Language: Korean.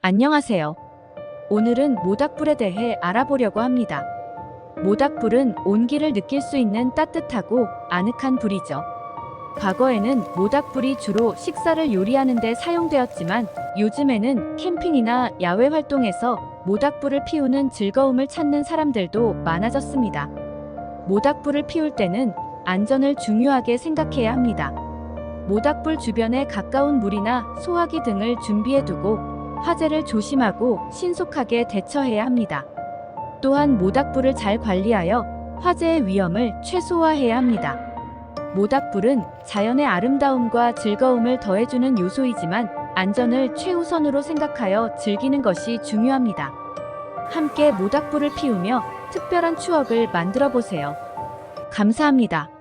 안녕하세요. 오늘은 모닥불에 대해 알아보려고 합니다. 모닥불은 온기를 느낄 수 있는 따뜻하고 아늑한 불이죠. 과거에는 모닥불이 주로 식사를 요리하는 데 사용되었지만 요즘에는 캠핑이나 야외 활동에서 모닥불을 피우는 즐거움을 찾는 사람들도 많아졌습니다. 모닥불을 피울 때는 안전을 중요하게 생각해야 합니다. 모닥불 주변에 가까운 물이나 소화기 등을 준비해두고 화재를 조심하고 신속하게 대처해야 합니다. 또한 모닥불을 잘 관리하여 화재의 위험을 최소화해야 합니다. 모닥불은 자연의 아름다움과 즐거움을 더해주는 요소이지만 안전을 최우선으로 생각하여 즐기는 것이 중요합니다. 함께 모닥불을 피우며 특별한 추억을 만들어 보세요. 감사합니다.